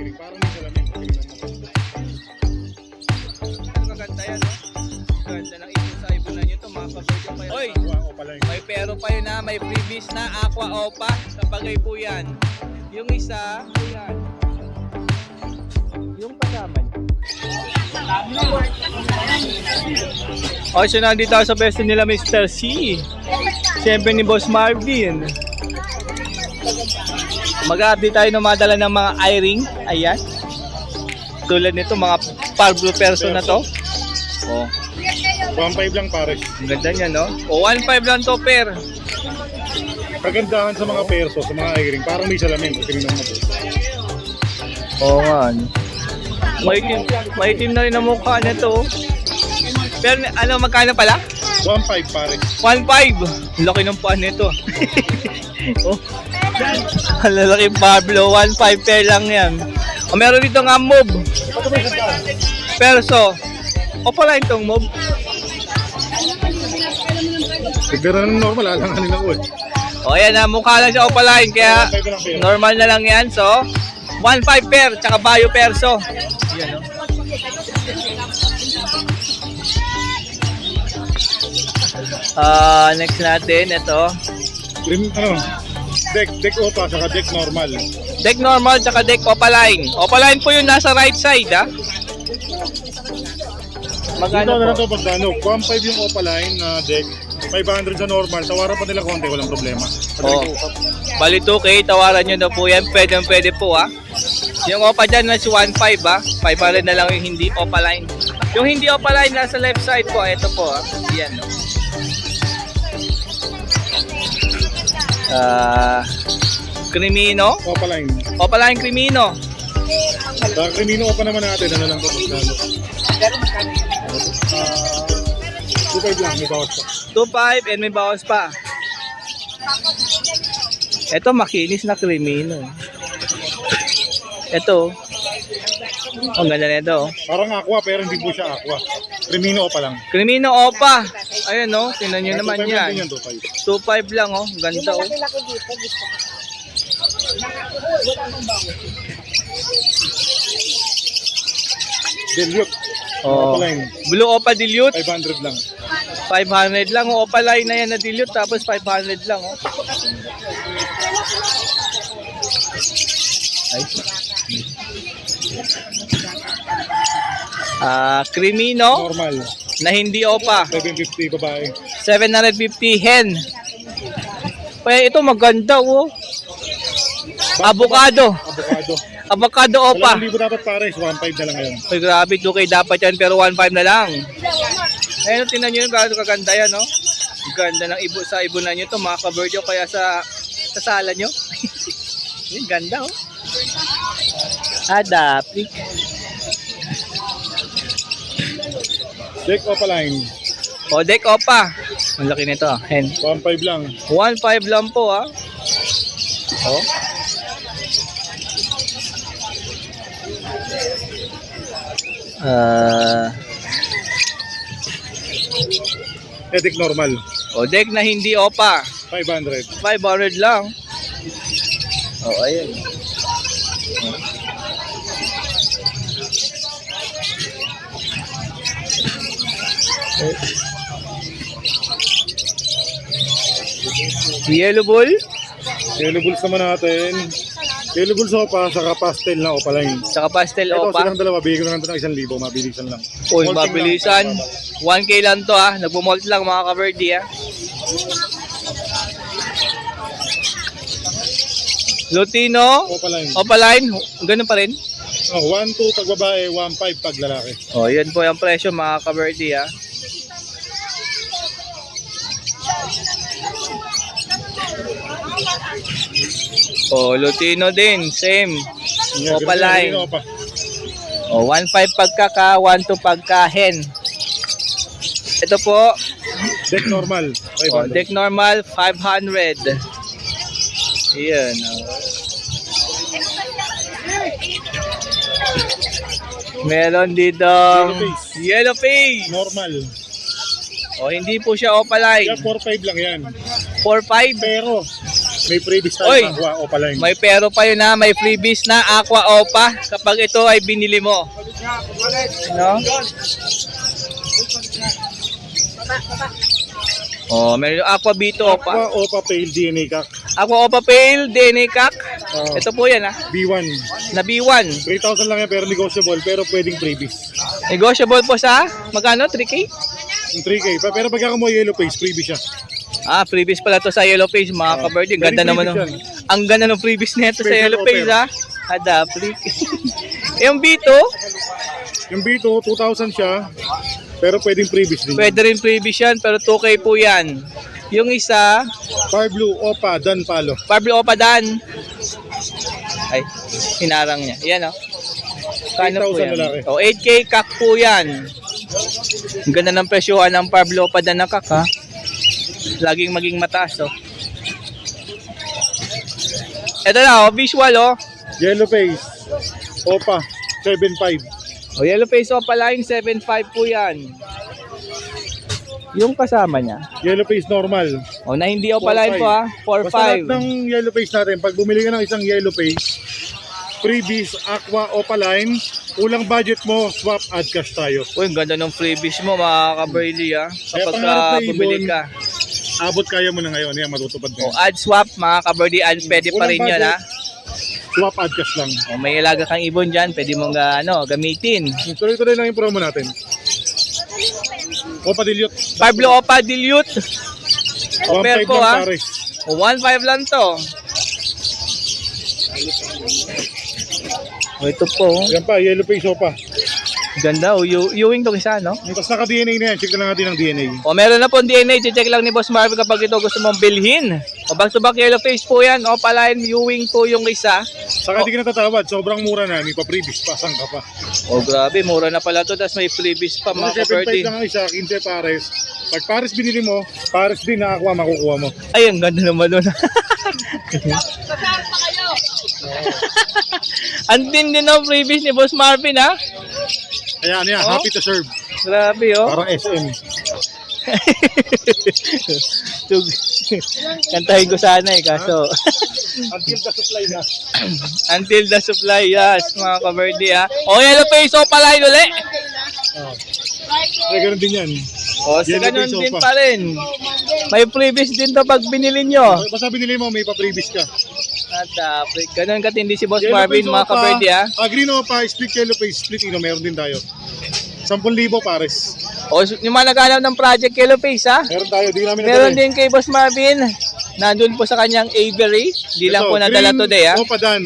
airing. Parang may salamin. Maganda yan, no? Ganda ng ibon sa ibunan nyo ito, mga kabirdo pa yan. Oy! May pero pa yun na, may freebies na Aqua Opa. Kapagay po yan. Yung isa, ayan. Yung kasama niya. Okay, so nandito ako sa pwesto nila Mr. C. Siyempre ni Boss Marvin. Mag-update tayo na madala ng mga eye-ring. Ayan. Tulad nito, mga Parblo person na to. Oh. 1.5 lang pare. Ang ganda niya, no? O, 1.5 lang to, per. Kagandahan sa mga perso, sa mga airing. Parang may salamin. Tingnan mo po. Oo nga, ano. Maitim na rin ang mukha na to. Pero ano, magkano pala? 1.5 pare. 1.5. Laki ng paan nito. Oh. Ang lalaki Pablo. 1.5 pair lang yan. O, meron dito nga mob. Perso. O pala itong mob. Pero normal, alanganin ako eh. O ayan na, mukha lang siya opaline. Kaya 1.5 lang pair. normal na lang yan. So, 1.5 pair. Tsaka Bayo Perso. Yan, no? Next natin, ito. Deck opa, saka deck normal. Deck normal, tsaka deck opaline. Opaline po yung nasa right side, ha? Magkano Dito na lang po? ito pagkano. 1.5 yung opaline na deck. 500 sa normal. Tawaran pa nila konti, walang problema. Oh. Bali 2K, tawaran nyo na po yan. Pwede po, ha? Yung opa dyan na si 1.5, ha? 500 na lang yung hindi opaline. Yung hindi opaline nasa left side po, ito po, ha? Yan, no? Crimino. Opaline. Opaline Crimino. Sa Crimino opa naman natin, ano lang ito pagkano. 2.5 lang, may bawas pa. 2.5 and may bawas pa. Ito makinis na Crimino. Ito. Ang ganda na ito. Parang aqua, pero hindi po siya aqua. Crimino opa lang. Crimino Opa. Ayun, no? Tingnan nyo naman 2.5 lang din yan. yan, 2.5. 2.5 lang, oh. Ganda, oh. Dilute. Oh. Opaline. Blue Opa Dilute. 500 lang. 500 lang, oh. Opa line na yan na dilute. Tapos 500 lang, oh. Ay. Crimino Normal. na hindi Opa. 750 babae. 750 hen. Kaya ito maganda, oh. Avocado. Avocado. Avocado Opa. 2,000 dapat pares, 1.5 na lang ngayon. Ay, grabe, 2K dapat yan, pero 1.5 na lang. Ayun, tingnan nyo yung kaganda yan, no? Ganda ng sa ibunan nyo to, mga kabirdo, kaya sa sala nyo. Yung ganda, oh. Adapik. Deck opaline. O, deck Opa. Ang laki nito, hen. 1.5 lang. 1.5 lang po, ah. Oh. Deck normal. O, deck na hindi Opa. 500. 500 lang. Oh, ayan. Yellow bull. Yellow bulls naman natin. Yellow bulls opa, saka pastel na opaline. Saka pastel Ito Opa. silang dalawa, bigyan ko na ng 1,000, mabilisan lang. Uy, Molting mabilisan. lang. 1K lang to, ah. Nagpo-molt lang, mga ka-verdi, ah. Lutino. Opaline. Opaline. Ganun pa rin. Oh, 1.2 pag babae, 1.5 pag lalaki. Oh, yan po yung presyo, mga ka-verdi, ah. Oh, Lutino din, same. Opaline. Ganun, opa. Oh, 1.5 pagka 1.2 pagka hen. Ito po, Deck normal, oh, 500. deck normal 500. Iyan. Oh. Meron dito yellow face. Normal. Oh, hindi po siya opaline. Kaya 4.5 lang yan. 4.5. Pero, may freebies tayo Oy! ng Aqua Opaline. May pero pa yun ha, may freebies na Aqua Opa kapag ito ay binili mo. No? Oh, meron yung Aqua Bito Opa. Aqua Opa Pale DNA Kak. Aqua Opa Pale, DNA Kak. Ito po yan ha, B1. na B1. 3,000 lang yan pero negotiable pero pwedeng freebies. Negotiable po sa, magkano? 3K? Yung 3K. Pero pagka mo yellow face, freebies siya. Ah, freebies pala to sa Yellow Face, mga ka-birdie. Ganda Very naman. freebies Oh. Ang ganda ng freebies nito sa Special Yellow Face, offer. ha? Adapri. Yung Bito, Yung B2, 2,000 siya. Pero pwedeng freebies din. pwede rin freebies yan, pero 2K po yan. Yung isa, Far Blue Opa Dan Palo. Pablo Opadan. Ay, hinarang niya. Yan, oh. Kano po 8,000 yan? lalaki. Oh, 8K kak po yan. Ang ganda ng presyohan ng Pablo Opadan na kak, ha? Laging maging mataas, oh. Ito na, oh, visual, oh. Yellow face. Opa 7,500. O, Yellow Face Opa Line, 7.5 po yan. Yung kasama niya. Yellow face normal. O, na hindi Opa Line 4.5. po, ha? Basta lahat 4.5. ng yellow face natin, pag bumili ka ng isang yellow face, freebies, Aqua Opaline, kulang budget mo, swap, add cash tayo. Uy, ang ganda ng freebies mo, mga ka-Burley, ha? Kapag pangarap na bumili ibon, ka. Abot kaya mo na ngayon, yan matutupad O, na. add swap, mga ka-Burley, add pwede pa rin yun, ha? Swap, add cash lang. O, may ilaga kang ibon dyan, pwede mong gamitin. Tuloy-tuloy lang yung promo natin. Opa Dilute. Pablo Opa Dilute. Offer 1,500 ko, lang ha? pares. O, 1.5 lang to. O, ito po, oh. Yan pa, yellow face Opa. Ganda, o, Ewing to isa, no? Tapos naka-DNA na yan, check na lang natin ang DNA. O meron na po DNA, check lang ni Boss Marvin kapag ito gusto mong bilhin. O back to back Yellow Face po yan, Opa Line, Ewing po yung isa. Saka di ka natatawad, sobrang mura na, may pa-freebies pa, saan ka pa. O grabe, mura na pala to, tapos may freebies pa mga 7,500 ka-birdie. lang ang isa, 15 pares. Pag pares binili mo, pares din na Aqua makukuha mo. Ay, ang ganda naman nun. Ang din ng freebies ni Boss Marvin, ha? Kaya ano yan, Oh? happy to serve. Grabe, oh. Parang SM. Kantahin ko sana eh, kaso. Until the supply na. Until the supply, yes, mga ka-birdie, ha? O, Yellow Face, Opa Line uli. Oh. Kaya ganun din yan. O, so Yellow ganun Face din Opa. pa rin. May freebies din to pag binili nyo. Basta binili mo, may pa-freebies ka. At ganun katindi si Boss Yellow Marvin, face mga Opa, ka-birdie, ha? Green Opa, split yellow face, split ino, meron din tayo. 10,000 pares. O, yung mga naghanap ng Project Yellow Face, ha? Meron tayo, di namin Meron nadala eh. din kay Boss Marvin. Nandun po sa kanyang Avery. Di lang Ito, po nadala green today, ha? Opa Dan,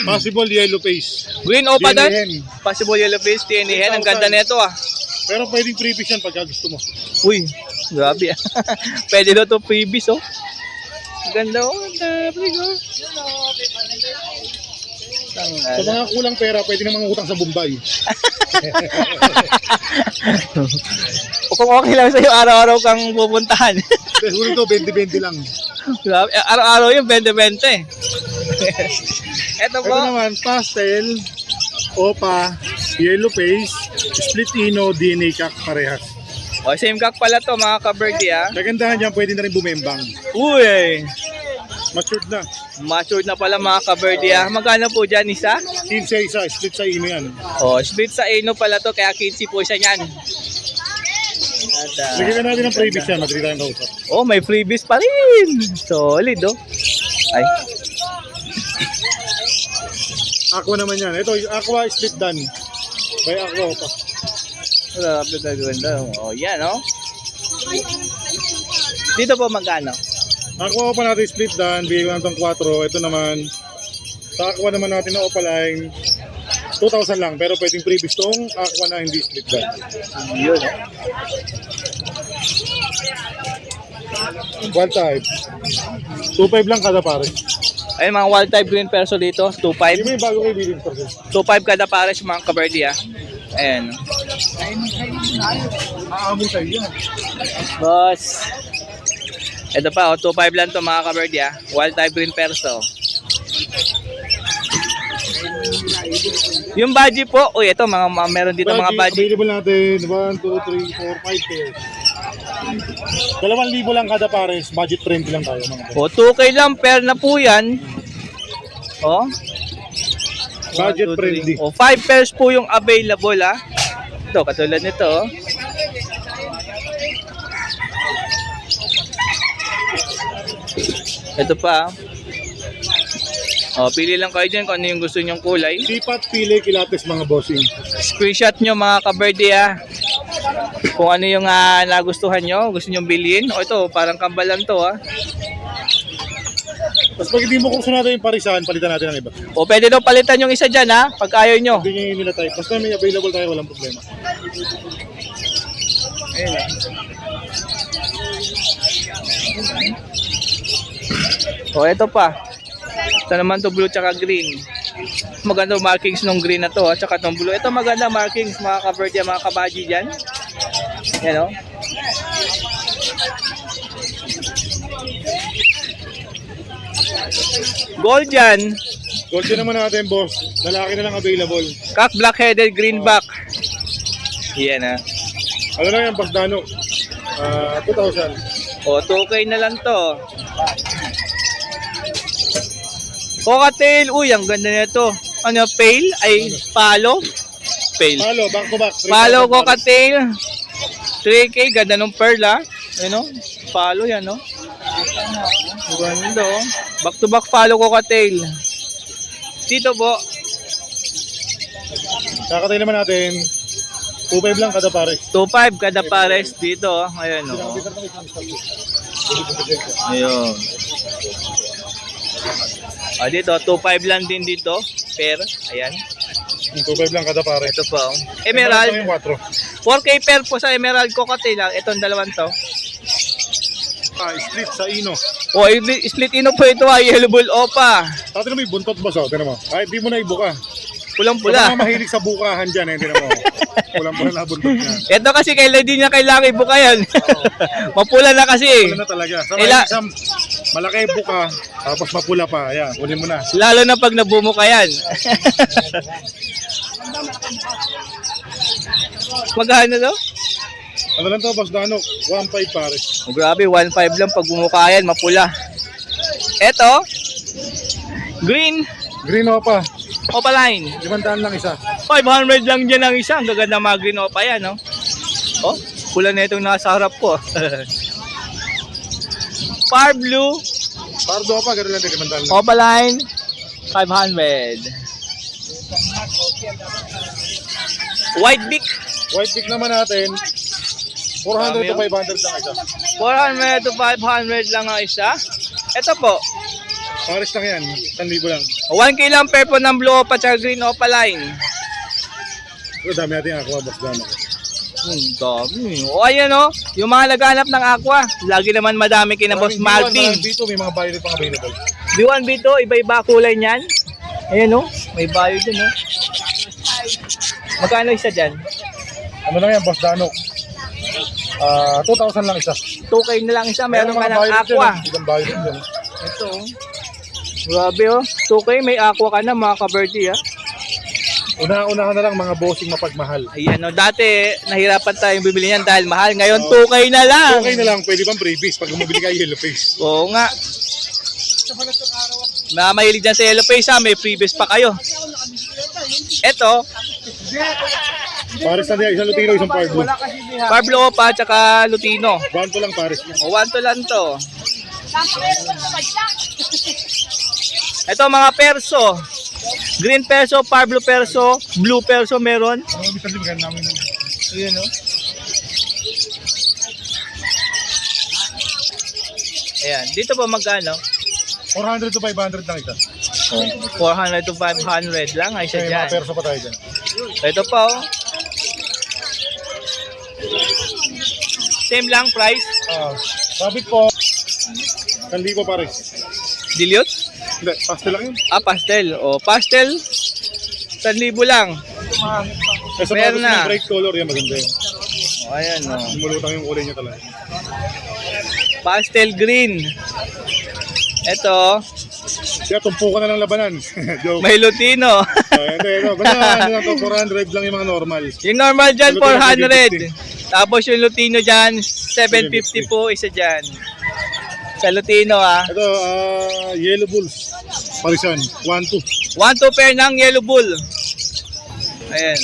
possible yellow face. Green Opa DNA Dan. hen. Possible Yellow Face, TNA hen. Ang ganda nito, ah. Pero pwedeng freebies yan pagka gusto mo. Uy, grabe, ah. Pwede na to freebies, oh. Ganda, oh. Grabe, oh. Sa mga kulang pera, pwede namang utang sa Bombay. O kung okay lang sa'yo, araw-araw kang pupuntahan. Pero huli to, 20-20 lang. Grabe, araw-araw yung 20-20. Ito Ito po. naman, pastel, Opa, yellow face, split ino, DNA kak, parehas. O, same kak pala to, mga ka-birdie, ha? Kagandahan dyan, pwede na rin bumembang. Uy, Matured na. matured na pala mga ka-birdie, ha? Magkano po dyan isa? 15 isa, split sa ino yan. O, split sa Eno pala to, kaya 15 po siya niyan. At, Lagyan natin ng freebies yan, madali tayong kausap. oh, may freebies pa rin. Solid, oh. Ay, Aqua naman yan. Ito, Aqua split done. By Aqua Opa. grabe ka ganda. O, yan, oh. Dito po magkano? Aqua Opa natin split done, bigyan ko ng 4. Ito naman, sa Aqua naman natin na Opa line, 2,000 lang, pero pwedeng freebies tong Aqua na hindi split done. Yun, oh. One type. 2,500 lang kada pare. Ayun, mga wild type green perso dito, 2.5. Hindi mo yung bago kayo bilhin kasi. 2.5 kada pares mga ka-birdie, ha? Ayan. Aamon sa'yo yan. Boss. Ito pa, 2.5 lang to mga ka-birdie, ha? Wild type green perso. Yung budgie po, uy, ito, meron dito mga budgie. Available natin, 1, 2, 3, 4, 5 pairs. 2,000 lang kada pares, budget friendly lang tayo mga boss. O, 2K lang, pair na po yan. O. Budget 1, 2, 3. friendly. O, 5 pairs po yung available, ha. Ito, katulad nito, oh. Ito pa. O, pili lang kayo dyan kung ano yung gusto nyong kulay. Sipat, pili, kilates mga bossing. Screenshot nyo mga kaberde, ha. Kung ano yung nagustuhan nyo, gusto nyo bilhin. O ito, parang kambal lang to, ha. Tapos pag hindi mo gusto natin yung parisan, palitan natin ng iba. O pwede daw palitan yung isa dyan, ha, pag ayaw nyo. Hindi nila tayo. Basta may available tayo, walang problema. Ayun, ha. O ito pa. Ito naman to blue tsaka green. Maganda markings ng green na to, ha, tsaka itong blue. Ito maganda markings mga kaberde, mga kabaji dyan. Yan, o. Gold dyan. Gold din naman natin, boss. Lalaki na lang available. Cock black-headed greenback. Yan, ha. Ano lang yan, Basdano? 2,000. O, 2K na lang to. Cocktail. Uy, ang ganda nito. Ano, pale? Ay, palo? Pale. Palo, back to back. Palo, cocktail. 3K, ganda ng pearl, ha. Ano? Palo yan, no? Ganda, oh. Back to back palo, cocktail. Dito po. Kakatay naman natin. 2,500 lang kada pare. 2.5 kada pares dito, oh. Ayan, oh. Ayun. Ah, dito, 2.5 lang din dito. Per, ayan. 2,500 lang kada pare. Ito po. Emerald. Yung 4. 4K per po sa Emerald Cocktail lang. Itong dalawang to. Split sa Ino. O, split ino po ito, yellow bull opa. Dati na may buntot boss, oh. Tignan mo. Kahit di mo na ibuka. Pulang-pula. Baka mahilig sa bukahan dyan, eh. Tignan mo. Pulang-pula na buntot niya. Ito kasi kailan din niya kailangan ibuka yan. Mapula na kasi. Pula na talaga. Sa Ila- isang malaki buka, tapos mapula pa. Ayan, kunin mo na. Lalo na pag nabumuka yan. Magkano to? Ano lang to, boss Dano? 1,500 pare. Oh, grabe, 1.5 lang pag bumuka yan, mapula. Ito, green Green Opa, opaline. 500 lang isa. 500 lang dyan ang isa. Ang gaganda mga green opa yan, no? Oh, pula na itong nasa harap ko. Far blue, Pardo Opa, gano'n lang din, 500 lang. opaline, 500. White beak, White Peak naman natin, 400 to 500 lang isa. 400 to 500 lang ang isa. Ito po, Paris lang yan, 1,000 lang. 1K lang per po ng blue opa at green opaline. Pero dami natin aqua, boss Dano. Dami. O ayan o, yung mga naghanap ng aqua, lagi naman madami kina Boss Marvin. Dito may mga violet pang available. B1, B2, iba-iba kulay niyan. Ayan o, may bio dyan o. Magkano isa dyan? Ano lang yan, boss Dano? 2,000 lang isa. 2K na lang isa, meron ka ng violet aqua. dyan, ibang violet dyan. Ito o. Grabe o, 2K may aqua ka na mga kaberti ha. Una-unahan na lang mga bossing mapagmahal. Ayan o, dati nahirapan tayong bibili niyan dahil mahal. Ngayon 2K na lang. Okay na lang, pwede bang freebies pag bumibili ka yellow face. Oo nga. Mahilig dyan sa yellow face ha, may freebies pa kayo. Ito, Paris na diyan, isang Lutino, isang Pardo. Pablo Opa tsaka Lutino. 1 to lang Paris. O, 1 to lang to. Ito mga perso. Green perso, Pablo perso, blue perso meron. Ano ibig sabihin namin? Yun o. Ayan, dito po magkano? 400 to 500 lang isa. 400 to 500 lang ay siya May mga dyan. perso pa tayo dyan. Ito pa oh. Same lang price. Sabit po, 1,000 Paris. Dilute? Hindi, pastel lang yun. Ah, pastel. O, pastel. 1,000 lang. Eh, sa mga Meron gusto na. ng bright color, yan maganda yun. O, ayan o. Lumulutang yung kulay niya talaga. Pastel green. Ito, Kaya tumpukan na lang labanan. Joke. may Lutino. Hindi, basta ano lang to, 400 lang yung mga normal. Yung normal dyan, 400. Tapos yung Lutino dyan, 750 po isa dyan. Sa Lutino Ito, Yellow Bulls. Parisan, 1-2. 1-2 pair ng Yellow Bull. Ayan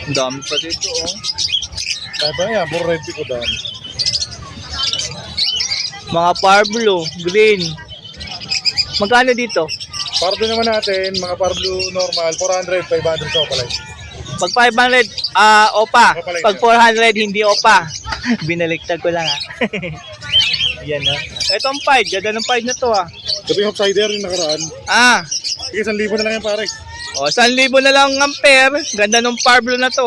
Ang dami pa dito Kaya ba yan, puro red pico dami. Mga Parblo, green. Magkano dito? Pardo naman natin, mga Parblo normal, 400, 500 sa Opaline. Pag 500, opa. Opa lang Pag 400, hindi opa. Binaliktad ko lang Yan Ito ang 5. Ganda ng 5 na to Ito yung upsider yung nakaraan. Sige, 1,000 na lang yan pare. 1,000 na lang ang pair. Ganda ng Parblo na to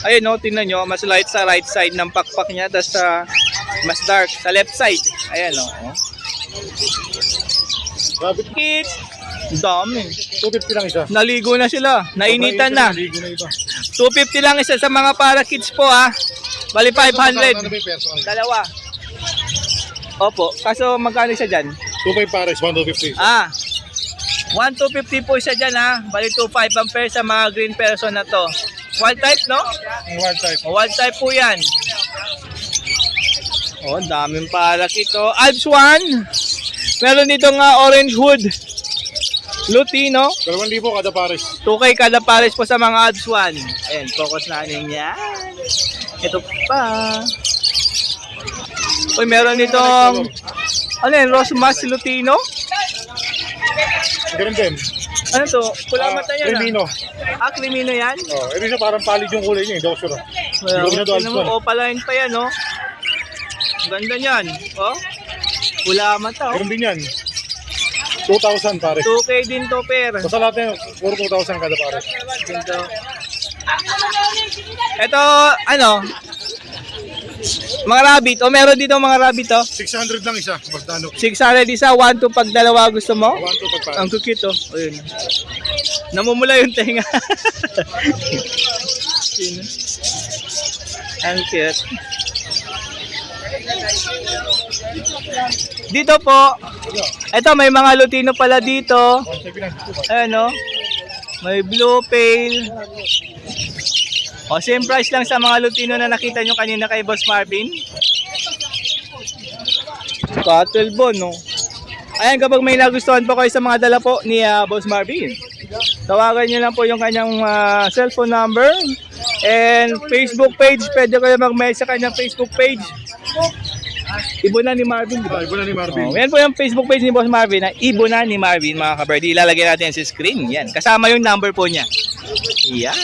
Ayun tingnan nyo. Mas light sa right side ng pakpak niya. Tapos mas dark sa left side. Ayan Rabbit, Kids. Dami. 250 lang isa. Naligo na sila. Nainitan na. Naligo na iba. 250 lang isa sa mga para kids po Bali 500. Ano ba yung perso kanina? Dalawa. Opo. Kaso magkano isa dyan? 2.5 pares, 1,250. 1,250 po isa dyan Bali 2,500 ang pair sa mga green person na to. Wild type, no? Wild type. Wild type po yan. Ang daming palak ito. Alps 1. Meron ditong orange hood. Lutino. 2,000 kada pares. 2K kada pares po sa mga Alps 1. Ayan, focus natin yan. Ito pa. Uy, meron ditong ano yan, Rose Mas Lutino? Ganun din. Ano to? Pula mata yan Crimino. Crimino yan? Ito siya parang palid yung kulay niya, hindi ako sure. Hindi ko na Tignan mo, opaline pa yan, Ganda niyan, Pula mata, Ganun din yan. 2,000 pares. 2K din to, pair. So sa lahat na yun, puro 2,000 kada pares. Ito, mga rabbit. Meron dito mga rabbit, 600 lang isa. Basta 600 isa, 1-2 pag dalawa gusto mo. 1,2 pag pares. Ang cute, Ayun. Namumula yung tenga. Ang cute. Dito po, ito may mga Lutino pala dito. Ayan may blue pale. Same price lang sa mga Lutino na nakita nyo kanina kay Boss Marvin. Cattle bone, Ayan, kapag may nagustuhan po kayo sa mga dala po ni Boss Marvin, tawagan nyo lang po yung kanyang cellphone number and Facebook page. Pwede kayo mag-message sa kanyang Facebook page. Ibunan ni Marvin, di ba? Ibunan ni Marvin. Yan po yung Facebook page ni Boss Marvin na Ibunan ni Marvin, mga kabardi. Ilalagay natin sa screen. Yan. Kasama yung number po niya. Yan.